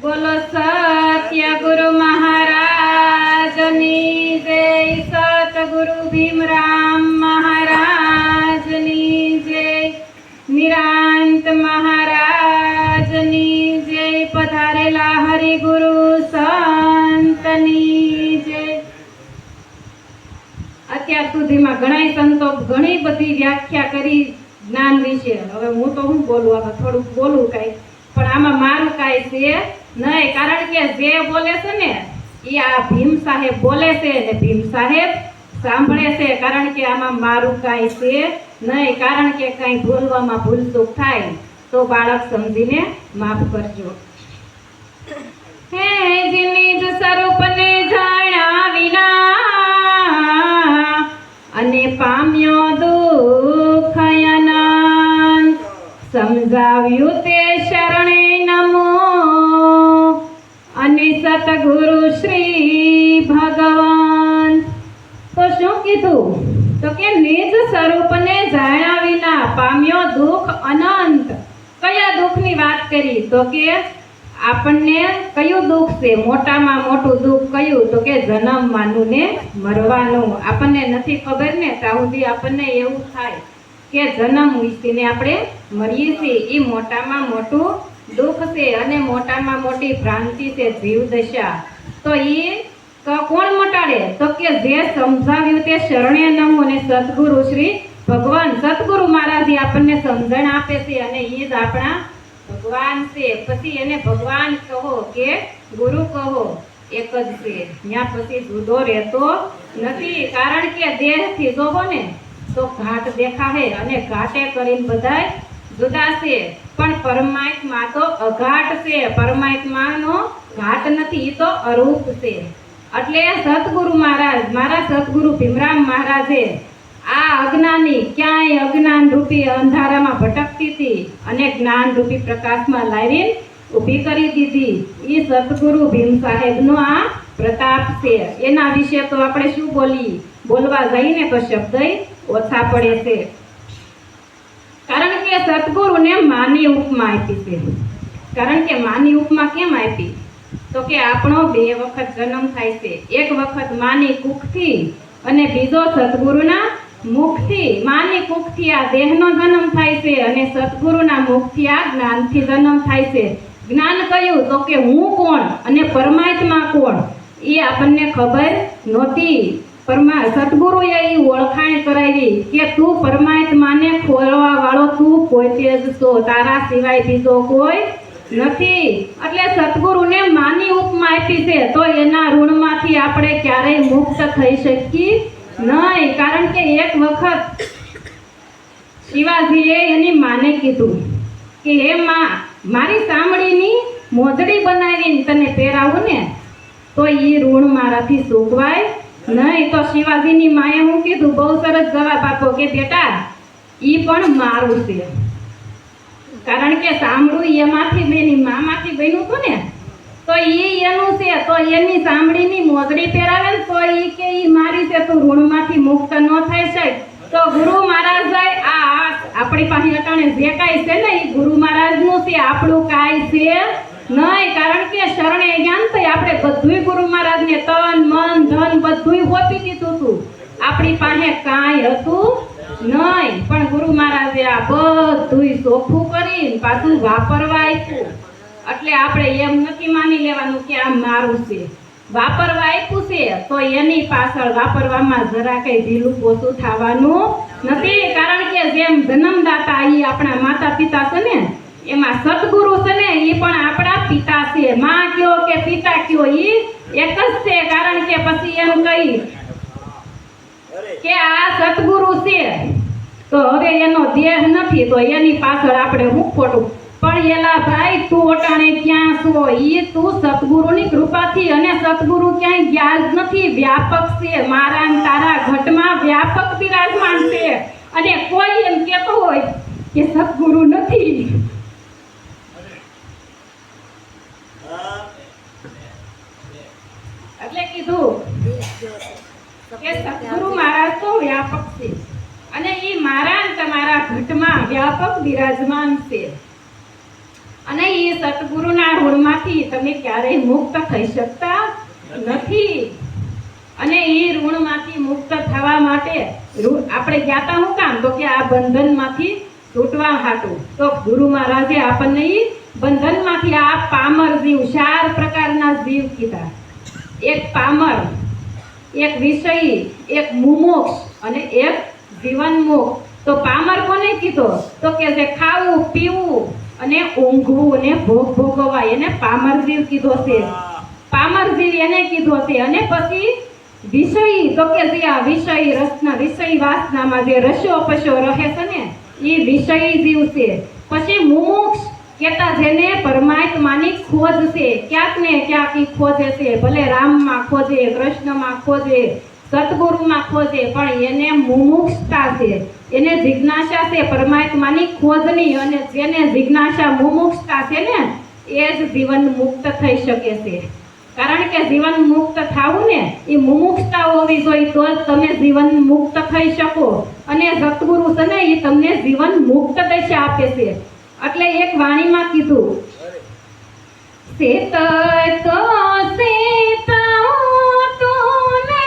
બોલો સત્ય ગુરુ મહારાજની જય, સતગુરુ ભીમરામ મહારાજની જય, નિરાંત મહારાજની જય, પધારેલા હરિગુરુ સંતની જય। અત્યાર સુધીમાં ઘણા સંતો ઘણી બધી વ્યાખ્યા કરી જ્ઞાન વિશે। હવે હું તો હું બોલું, આમાં થોડુંક બોલું કઈ, પણ આમાં મારું કાંઈ છે નહીં, કારણ કે જે બોલે છે ને એ આ ભીમ સાહેબ બોલે છે ને ભીમ સાહેબ સાંભળે છે, કારણ કે આમાં મારું કાંઈ છે નહીં, કારણ કે કાંઈ બોલવામાં ભૂલચૂક થાય તો બાળક સમજીને માફ કરજો। હે જેની જ સ્વરૂપને જાણ્યા વિના અને પામ્યો દુઃખ અનંત, સમજાવ્યું તે શરણે નમો અને સતગુરુ શ્રી ભગવાન। તો શું કીધું? તો કે નિજ સ્વરૂપને જાણ્યા વિના પામ્યો દુઃખ અનંત। કયા દુઃખની વાત કરી? તો કે આપણને કયું દુઃખ છે? મોટામાં મોટું દુઃખ કયું? તો કે જન્મવાનું ને મરવાનું। આપણને નથી ખબર ને ત્યાં સુધી આપણને એવું થાય કે જન્મ વિશેને આપણે મરીએ છીએ, એ મોટામાં મોટું દુઃખ છે અને મોટામાં મોટી ભ્રાંતિ છે, જીવદશા। તો એ કોણ મટાડે? તો કે જે સમજાવ્યું તે શરણે નમો ને સદગુરુ શ્રી ભગવાન। સદગુરુ મહારાજ આપણને સમજણ આપે છે અને એ જ આપણા ભગવાન છે। પછી એને ભગવાન કહો કે ગુરુ કહો, એક જ છે, ત્યાં પછી જુદો રહેતો નથી, કારણ કે દેહથી જોવો ને તો ઘાટ દેખાય અને ઘાટે કરીને બધાય જુદા છે, પણ પરમાત્મા તો અઘાટ છે, પરમાત્માનો ઘાટ નથી, એ તો અરૂપ છે। એટલે સતગુરુ મહારાજ, મારા સતગુરુ ભીમરામ મહારાજે આ અજ્ઞાની ક્યાંય અજ્ઞાન રૂપી અંધારામાં ભટકતી હતી અને જ્ઞાન રૂપી પ્રકાશમાં લાવીને ઊભી કરી દીધી। એ સતગુરુ ભીમ સાહેબનો આ પ્રતાપ છે। એના વિશે તો આપણે શું બોલવા જઈને તો શબ્દ ઓછા પડે છે, કારણ કે સતગુરુને માની ઉપમા આપી છે। કારણ કે માની ઉપમા કેમ આપી? તો કે આપણો 2 વખત જન્મ થાય છે, એક વખત માની કુખથી અને બીજો સતગુરુના મુખથી। માની કુખથી આ દેહનો જન્મ થાય છે અને સતગુરુના મુખથી આ જ્ઞાનથી જન્મ થાય છે। જ્ઞાન કયું? તો કે હું કોણ અને પરમાત્મા કોણ એ આપણને ખબર નહોતી। સતગુરુએ એ ઓળખાણ કરાવી કે તું પરમાત્માને ખોલવા વાળો તું પોતે જ છો, તારા સિવાય બીજો કોઈ નથી। એટલે સતગુરુને માની ઉપમા આપી છે, તો એના ઋણમાંથી આપણે ક્યારેય મુક્ત થઈ શકીએ નહીં, કારણ કે એક વખત શિવાજીએ એની માને કીધું કે હે માં, મારી ચામડીની મોજડી બનાવીને તને પહેરાવું ને તો એ ઋણ મારાથી ચૂકવાય નહીં। તો શિવાજીની માએ હું કીધું? બહુ સરસ જવાબ આપો કે બેટા, ઈ પણ મારું છે, કારણ કે ચામડું એમાંથી બેની મામાંથી બન્યું હતું ને, તો ઈ એનું છે, તો એની ચામડીની મોજડી પહેરાવે ને તો ઈ કે ઈ મારી છે, તું ઋણમાંથી મુક્ત ન થઈ શકે। તો ગુરુ મહારાજ આ આપણી પાસે અટાણે જે કાંઈ છે ને એ ગુરુ મહારાજનું છે, આપણું કાંઈ છે નહીં, કારણ કે શરણે જ્ઞાન તો આપણે બધુંય ગુરુ મહારાજને તન મન ધન બધુંય હોપી દીધું હતું, આપણી પાસે કાંઈ હતું નહીં, પણ ગુરુ મહારાજે આ બધુંય ચોખ્ખું કરીને પાછું વાપરવા આપ્યું। એટલે આપણે એમ નથી માની લેવાનું કે આ મારું છે, વાપરવા આપ્યું છે તો એની પાછળ વાપરવામાં જરા કઈ ઢીલું પોતું થવાનું નથી, કારણ કે જેમ જન્મદાતા એ આપણા માતા પિતા છે ને, એમાં સતગુરુ છે ને એ પણ આપણા પિતા છે। માં કયો કે પિતા કયો એ એક જ છે, કારણ કે પછી એમ કહી કે આ સતગુરુ છે તો હવે એનો દેહ નથી, તો એની પાછળ આપણે હું ખોટું? પણ એલા ભાઈ, તું અટાણે ક્યાં છો? ઈ તું સતગુરુની કૃપાથી, અને સતગુરુ ક્યાંય ગયા જ નથી, વ્યાપક છે, મારા ને તારા ઘટમાં વ્યાપક બિરાજમાન છે। અને કોઈ એમ કહેતો હોય કે સતગુરુ નથી, એટલે કીધું કે સતગુરુ મહારાજ તો વ્યાપક છે અને એ મારા ને તમારા ઘટમાં વ્યાપક બિરાજમાન છે। અને એ સતગુરુના ઋણમાંથી તમે ક્યારેય મુક્ત થઈ શકતા નથી. અને એ ઋણમાંથી મુક્ત થવા માટે આપણે ગયા તા શું કામ? તો કે આ બંધનમાંથી છૂટવા હાટું. તો ગુરુ મહારાજે આપણને ઈ બંધનમાંથી આ પામર જીવ, 4 પ્રકારના જીવ કીધા. એક પામર, એક વિષયી, એક મુમોક્ષ અને એક જીવનમુક્ત. તો પામર કોને કીધો? તો કે જે ખાવું, પીવું અને ઊંઘવું અને ભોગ ભોગવવા એને પામર જીવ કીધો છે. પામર જીવ એને કીધો છે. અને પછી વિષયી, તો કે જે આ વિષયી રસના, વિષયી વાસનામાં જે રસ્યો પસ્યો રહે છે ને એ વિષયી જીવ છે. પછી મુમુક્ષ કેતા જેને પરમાત્માની ખોજ છે, ક્યાંક ને ક્યાંક ઈ ખોજે છે, ભલે રામમાં ખોજે, કૃષ્ણમાં ખોજે, સતગુરુમાં ખોજે, પણ એને મુમુક્ષતા છે, એને જિજ્ઞાસા છે પરમાત્માની ખોજની. અને જેને જિજ્ઞાસા મુમુક્ષતા છે ને એ જ જીવન મુક્ત થઈ શકે છે. કારણ કે જીવન મુક્ત થાવું ને એ મુમુક્ષતા હોવી જોઈએ, તો જ તમે જીવન મુક્ત થઈ શકો. અને સતગુરુ છે ને એ તમને જીવન મુક્ત દશા આપે છે. એટલે એક વાણીમાં કીધું, સેત તો સેતાઓ તુને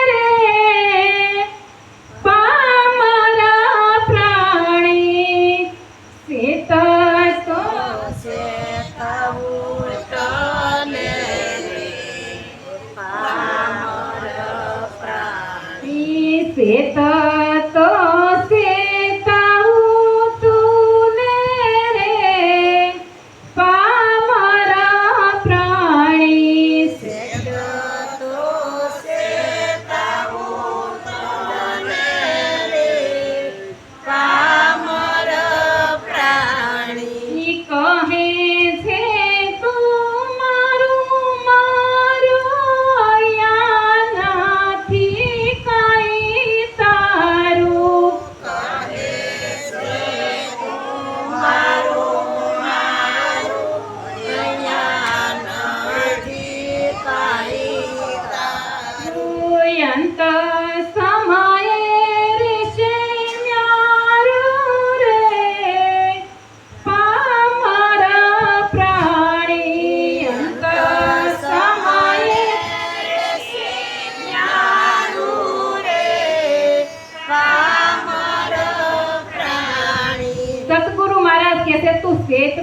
રે પામરા પ્રાણી, સેત તો સેતાઓ તને રે પામર પ્રાણી, સેત તો સેતાઓ તુને રે પામરા પ્રાણી, સેત તો સેતાઓ તને રે પામર પ્રાણી. ઈ કહે છે તું મારું મારું યાનાથી કાંઈ તારું, કહે છે તું મારું મારું અહીંયા નથી કાંઈ તારું. અંત સમયે ઋષિ ન્યારું રે પામરા પ્રાણી, અંત સમયે ન્યારું રે પામર પ્રાણી. સતગુરુ મહારાજ કહે છે તું શેત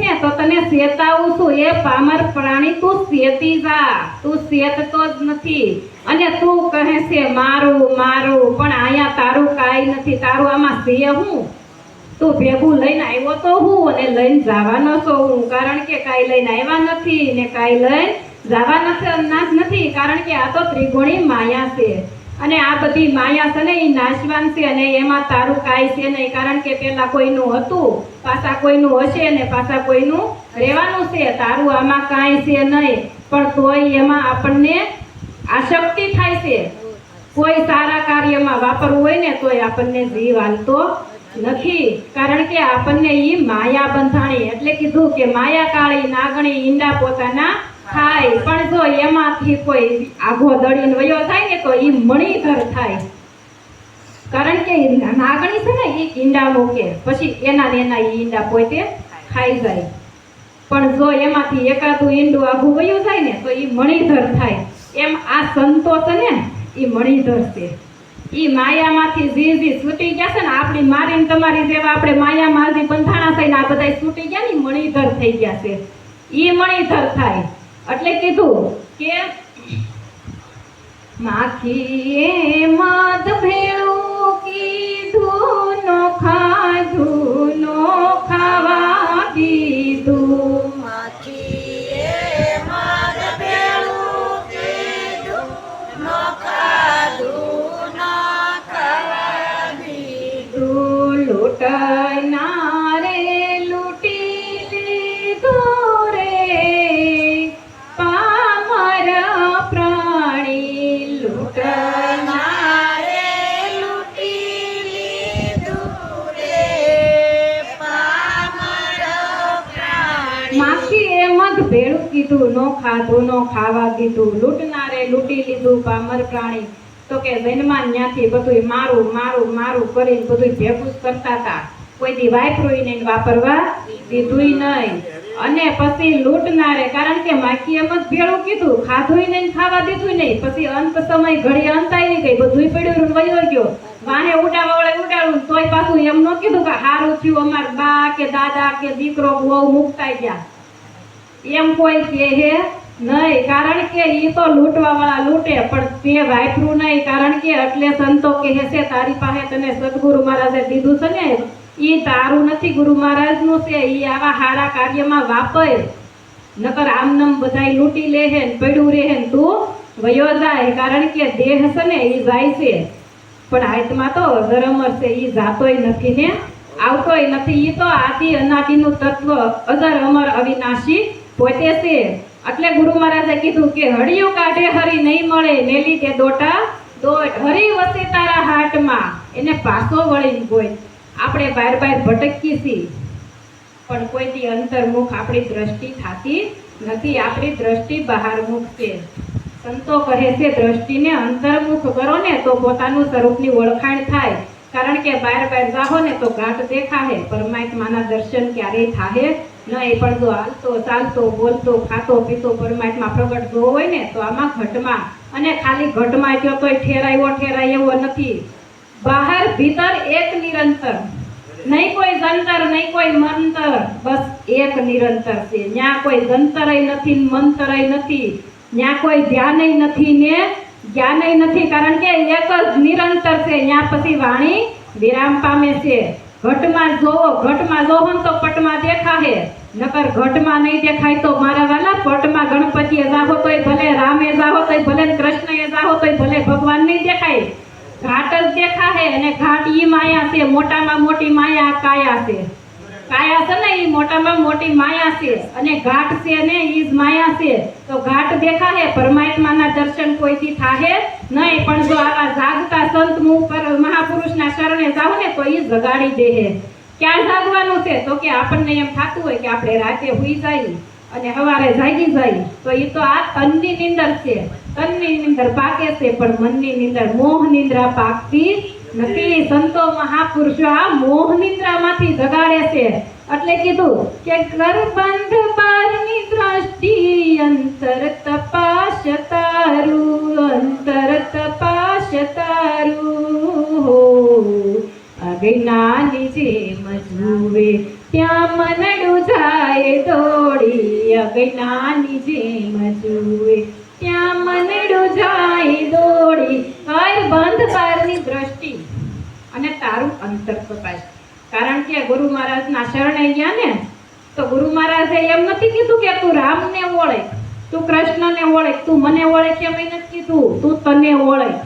ને તો તને શેતાવું છું. એ પામર પ્રાણી તું શેતી જા, તું શેતતો જ નથી. અને તું કહે છે મારું મારું, પણ અહીંયા તારું કાંઈ નથી. તારું આમાં છે હું? તું ભેગું લઈને આવ્યો તો હું અને લઈને જવાનો છો હું. કારણ કે કાંઈ લઈને આવ્યા નથી ને કાંઈ લઈને જવાના નથી. કારણ કે આ તો ત્રિગુણી માયા છે. અને આ બધી માયા છે ને એ નાશવાન છે. અને એમાં તારું કાંઈ છે નહીં. કારણ કે પેલા કોઈનું હતું, પાછા કોઈનું હશે ને પાછા કોઈનું રહેવાનું છે. તારું આમાં કાંઈ છે નહીં. પણ તોય એમાં આપણને આસક્તિ થાય છે. કોઈ સારા કાર્યમાં વાપરવું હોય ને તોય આપણને જીવ હાલતો નથી. કારણ કે આપણને ઈ માયા બંધાણી. એટલે કીધું કે માયા કાળી નાગણી ઈંડા પોતાના થાય. પણ જો એમાંથી કોઈ આઘો દળીને વયો થાય ને તો ઈ મણિધર થાય. કારણ કે નાગણી છે ને ઈ ઈંડા મૂકે, પછી એના ને એના ઈ ઈંડા પોતે ખાઈ જાય. પણ જો એમાંથી એકાદું ઈંડું આઘું વયું જાય ને તો ઈ મણિધર થાય. એમ આ સંતો છે ને ઈ મણિધર છે. ઈ માયામાંથી જી છૂટી ગયા છે ને, આપણી મારીને તમારી જેવા આપણે માયામાં હજી બંધાણા થઈને આ બધા છૂટી ગયા ને મણિધર થઈ ગયા છે. ઈ મણિધર થાય. એટલે કીધું કે માખીએ મધ ભેળું કીધું નો ખાધું નો ખાવા દીધું, માખીએ મધ ભેળું કીધું ન ખાધું ન ખાવા દીધું. લૂંટનારે લૂંટી લીધું રે પામર પ્રાણી, લૂંટનારે લૂંટી લીધું રે પામર પ્રાણી. માખીએ મધ ભેળું કીધું નો ખાધું નો ખાવા દીધું. લૂંટનારે લૂંટી લીધું પામર પ્રાણી. તો કે જન્માન ન્યાથી બધું મારું મારું મારું કરીને બધું ભેગું જ કરતા હતા. કોઈ દી વાપર્યું નહીં, વાપરવા દીધું નહીં. અને પછી લૂંટનારે, કારણ કે માખી એમ જ ભેળું કીધું, ખાધું નહીં, ખાવા દીધું નહીં. પછી અંત સમય ઘડી અંત આવી ગઈ, બધું પડ્યું વયો ગયો. વાહે ઉડાવવા વળે ઉડાડું, તોય પાછું એમ ન કીધું કે હારું થયું અમાર બા કે દાદા કે દીકરો બહુ મુકતાઈ ગયા, એમ કોઈ કહે નહીં. કારણ કે ઈ તો લૂંટવા વાળા લૂંટે, પણ તે વાપરું નહીં. કારણ કે એટલે સંતો કહે છે તારી પાસે તને સદગુરુ મહારાજે દીધું છે ને, ઈ તારું નથી, ગુરુ મહારાજનું છે. ઈ આવા સારા કાર્યમાં વાપર, નકર આમનમ બધાય લૂંટી લે હે ને પડ્યું રહે ને તું વયો જાય. કારણ કે દેહ છે ને ઈ જાય છે, પણ આત્મા તો અજરમર છે, ઈ જાતોય નથી ને આવતોય નથી. ઈ તો આદિ અનાદિનું તત્વ અજર અમર અવિનાશી પોતે છે. એટલે ગુરુ મહારાજે કીધું કે હળિયું કાઢે હરી નહીં મળે, મેલી તે દોટા દોટ. હરી વસે તારા હાટમાં, એને પાછો વળીને ગોઈ. આપણે બાર બાર ભટકીએ છીએ, પણ કોઈથી અંતર્મુખ આપણી દ્રષ્ટિ થતી નથી. આપણી દ્રષ્ટિ બહારમુખ છે. સંતો કહે છે દ્રષ્ટિને અંતર્મુખ કરો ને તો પોતાનું સ્વરૂપની ઓળખાણ થાય. કારણ કે બાર બાર જાહો ને તો ઘાટ દેખાહે, પરમાત્માના દર્શન ક્યારેય થાહે નહીં. પણ જો હાલતો ચાલતો બોલતો ખાતો પીતો પરમાત્મા પ્રગટ જોવો હોય ને તો આમાં ઘટમાં, અને ખાલી ઘટમાં જો તોય ઠેરાય એવો નથી. બહાર ભીતર એક નિરંતર, નહીં કોઈ જંતર નહીં કોઈ મંતર, બસ એક નિરંતર છે. ન્યા કોઈ જંતરય નથી ને મંતરય નથી, ન્યા કોઈ ધ્યાનય નથી ને જ્ઞાનય નથી. કારણ કે એક જ નિરંતર છે. ન્યા પછી વાણી વિરામ પામે છે. ઘટમાં જોવો ને તો પટમાં દેખાહે, નકર ઘટમાં નહીં દેખાય તો મારા વાલા પટમાં ગણપતિએ જાહો તોય ભલે, રામે જાહો તોય ભલે, કૃષ્ણએ જાહો તોય ભલે, ભગવાન નહીં દેખાય. ઘાટ જ દેખાહે. અને ઘાટ ઈ માયા છે, મોટામાં મોટી માયા કાયા છે. કાયા છે ને ઈ મોટામાં મોટી માયા છે, અને ઘાટ છે ને ઈ જ માયા છે. તો ઘાટ દેખાહે, પરમાત્માના દર્શન કોઈથી થાહે નહીં. પણ જો આવા જાગતા સંત મહાપુરુષના શરણે જાવ ને તો ઈ જગાડી દેહે. ક્યાં જાગવાનું છે? તો કે આપણને એમ થતું હોય કે આપણે રાતે હુઈ જાય અને સવારે જાગી જાય, તો ઈ તો આ તનની નિંદર છે. તનની નિંદર પાકે છે, પણ મનની નિંદર, મોહ નિંદ્રા પાકતી નથી. સંતો મહાપુરુષો આ મોહ નિંદ્રામાંથી જગાડે છે. એટલે કીધું કે કરબંધ બારની દ્રષ્ટિ, અંતર તપાસ તારું, અંતર તપાસ તારું. અજ્ઞાની જેમ જુએ ત્યાં મનડું જાય દોડી, અજ્ઞાની જેમ જુએ ત્યાં મનડું જાય દોડી. કર બંધ બારની દ્રષ્ટિ અને તારું અંતર તપાસ. કારણ કે ગુરુ મહારાજના શરણે ગયા ને તો ગુરુ મહારાજે એમ નથી કીધું કે તું રામને ઓળખ, તું કૃષ્ણને ઓળખ, તું મને ઓળખ, એમ નથી કીધું. તું તને ઓળખ.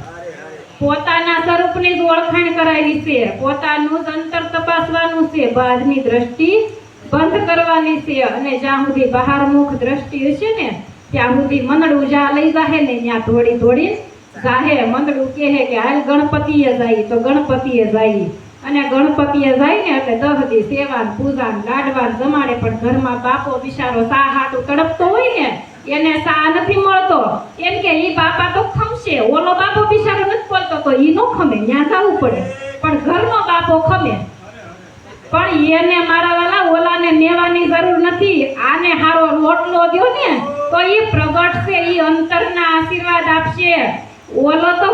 પોતાના સ્વરૂપની જ ઓળખાણ કરાવી છે, પોતાનું જ અંતર તપાસવાનું છે, બહારની દ્રષ્ટિ બંધ કરવાની છે. અને જ્યાં સુધી બહારમુખ દ્રષ્ટિ હશે ને ત્યાં સુધી મંદડું જ્યાં લઈ જાહે ને ત્યાં દોડી દોડી જાહે. મંદડું કહે કે હાલ ગણપતિએ જાય તો ગણપતિએ જાય, અને ગણપતિએ જાય ને એટલે 10 દી સેવાન પૂજાન લાડવાન જમાડે. પણ ઘરમાં બાપો બિચારો સા હાટું તડપતો હોય ને એને સા નથી મળતો, એમ કે ઈ બાપા તો ખમશે, ઓલો બાપો બિચારો નથી બોલતો તો ઈ નો ખમે, ત્યાં જવું પડે. પણ ઘરનો બાપો ખમે. પણ એને મારા વાલા ઓલાને નેવાની જરૂર નથી. આને હારો રોટલો દ્યો ને તો ઈ પ્રગટ છે, ઈ અંતરના આશીર્વાદ આપશે. ઓલો તો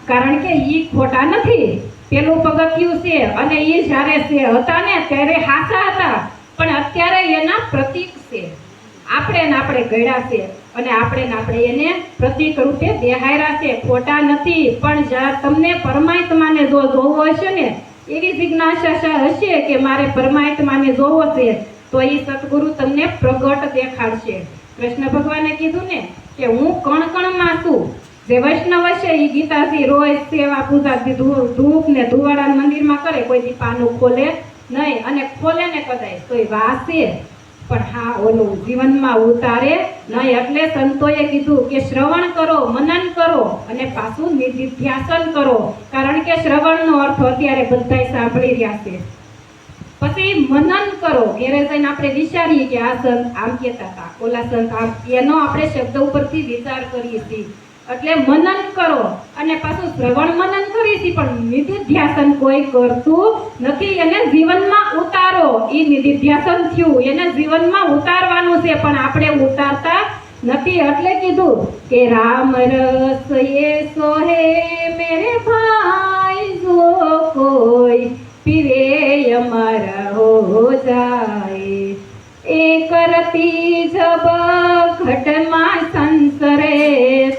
કારણ કે ઈ ખોટા નથી, પેલું પગથિયું છે. અને ઈ જ્યારે હતા ને ત્યારે હાસા હતા, પણ અત્યારે એના પ્રતીક છે. આપણે ગળ્યા છે અને આપણે એને પ્રતીક રૂપે દેહાયરા છે, ખોટા નથી. પણ જ્યારે તમને પરમાત્માને જો જોવો હશે ને, એવી જિજ્ઞાસા હશે કે મારે પરમાત્માને જોવો છે, તો એ સતગુરુ તમને પ્રગટ દેખાડશે. કૃષ્ણ ભગવાને કીધું ને કે હું કણ કણમાં છું. જે વૈષ્ણવ છે એ ગીતાથી રોજ સેવા પૂજા ધૂપ ને ધુવાડા મંદિરમાં કરે, કોઈ દી પાનું ખોલે નહીં, અને ખોલે ને કદાચ તો એ વાસે, પણ હા ઓલું જીવનમાં ઉતારે નહીં. એટલે સંતોએ કીધું કે શ્રવણ કરો, મનન કરો અને પાછું નિધિધ્યાસન કરો. કારણ કે શ્રવણનો અર્થ અત્યારે બધાય સાંભળી રહ્યા છે. પછી મનન કરો, ઘેરે જઈને આપણે વિચારીએ કે આ સંત આમ કહેતા હતા, ઓલા સંત આમ, એનો આપણે શબ્દ ઉપરથી વિચાર કરીએ છીએ. એટલે મનન કરો અને પાછું શ્રવણ મનન કરીશી, પણ નિધિધ્યાસન કોઈ કરતું નથી. એને જીવનમાં ઉતારો, એ નિધિધ્યાસન થયું, એને જીવનમાં ઉતારવાનું છે, પણ આપણે ઉતારતા નથી. એટલે કીધું કે રામ રસ એ સોહે મેરે ભાઈ, જો કોઈ પીવે અમર હો જાય. એ કરતી જબ ઘટમાં સંસરે,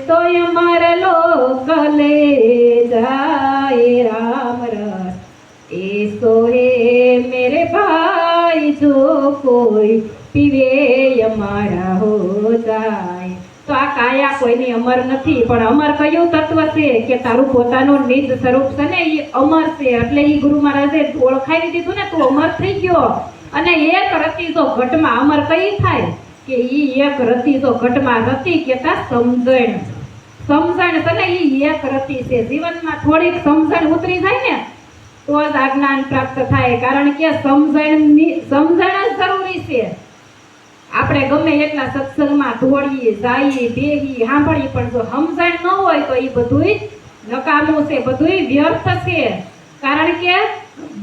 તો અમર લોક લે જાય. રામ રસ એ સોહે મેરે ભાઈ, જો કોઈ પીવે અમર હો જાય. તો આ કાયા કોઈની અમર નથી, પણ અમર કયું તત્વ છે કે તારું પોતાનું નિજ સ્વરૂપ છે ને, એ અમર છે. એટલે એ ગુરુ મહારાજે ઓળખાવી દીધું ને, તું અમર થઈ ગયો. અને એક રતી તો ઘટમાં અમર કઈ થાય કે ઈ એક રતી તો ઘટમાં, રતી કેતા સમજણ. સમજણ છે ને, ઈ એક રતી છે. જીવનમાં થોડીક સમજણ ઉતરી જાય ને તો જ આ જ્ઞાન પ્રાપ્ત થાય, કારણ કે સમજણ જ જરૂરી છે. આપણે ગમે એટલા સત્સંગમાં દોડીએ, જઈએ, બેહીએ, સાંભળીએ, પણ જો સમજણ ન હોય તો એ બધુંય નકામું છે, બધુંય વ્યર્થ છે. કારણ કે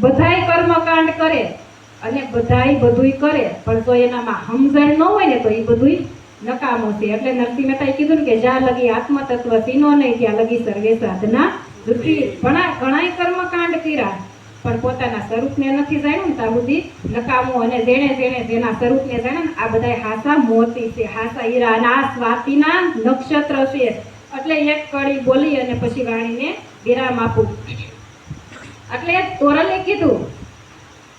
બધાય કર્મકાંડ કરે અને બધાય બધુંય કરે, પણ જો એનામાં સમજણ ન હોય ને તો એ બધુંય નકામું છે. એટલે નરસિંહ મહેતાએ કીધું ને કે જ્યાં લગી આત્મતત્વ સીનો નહીં, ત્યાં લગી સર્વે સાધના દુઃખી. ઘણાય કર્મકાંડ કર્યા, પણ પોતાના સ્વરૂપને નથી જાણ્યું ને ત્યાં સુધી નકામું. અને જેણે જેના સ્વરૂપને જાણ્યું ને, આ બધા હાસા મોતી છે, હાસા હીરા. અને આ સ્વાતિના નક્ષત્ર છે. એટલે એક કડી બોલી અને પછી વાણીને વિરામ આપું. એટલે તોરલે કીધું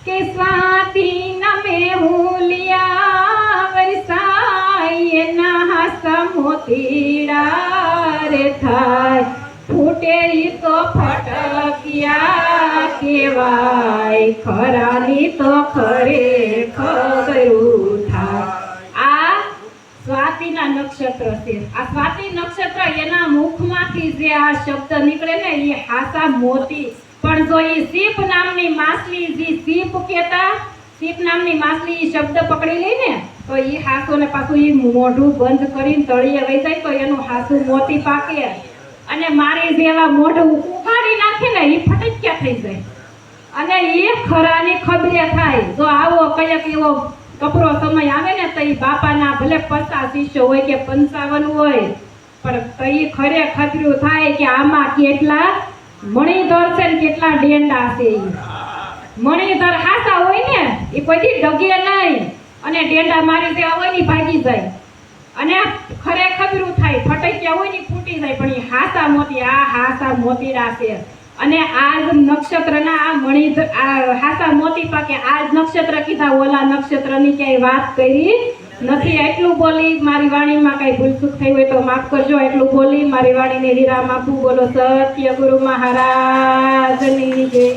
કે સ્વાતિ નમે હુલિયા વરસાય, એના હાસા મોતીડા રે થાય. ફૂટે ઈ તો ફટક્યા કેવાય, ખરાની તો ખરેખરું થાય. આ સ્વાતિના નક્ષત્ર છે. આ સ્વાતિ નક્ષત્ર એના મુખમાંથી જે આ શબ્દ નીકળે ને, એ હાસા મોતી. પણ જો એ સીપ નામની માછલી, જે સીપ કેતા, સીપ નામની માછલી ઈ શબ્દ પકડી લે ને તો ઈ હાસો ને પાછું ઈ મોઢું બંધ કરીને તળિયે વહી જાય તો એનું હાસું મોતી પાકે. અને મારી જેવા મોઢું ઉકાળી નાખે ને ઈ ફટક્યા થઈ જાય અને એ ખરાની ખબરે થાય. જો આવો કયક એવો કપરો સમય આવે ને તો ઈ બાપાના ભલે 50 શિષ્ય હોય કે 55 હોય, પણ તો ઈ ખરે ખતર્યું થાય કે આમાં કેટલા મણિધર છે ને કેટલા ડેંડા છે. મણિધર હાસા હોય ને એ કોઈથી ડગે નહીં, અને ડેંડા મારી જેવા હોય ને ભાગી જાય. અને ખરે ખબરું થાય, ફટક્યા હોય ને ફૂટી જાય. પણ એ હાસા મોતી, આ હાસા મોતીડા છે. અને આજ નક્ષત્રના આ મણિધર, આ હાસા મોતી પાકે. આજ નક્ષત્ર કીધા, ઓલા નક્ષત્રની ક્યાંય વાત કરી નથી. એટલું બોલી, મારી વાણીમાં કઈ ભૂલચૂક થઈ હોય તો માફ કરજો. એટલું બોલી મારી વાણીને વિરામ આપું. બોલો સત્ય ગુરુ મહારાજની જય.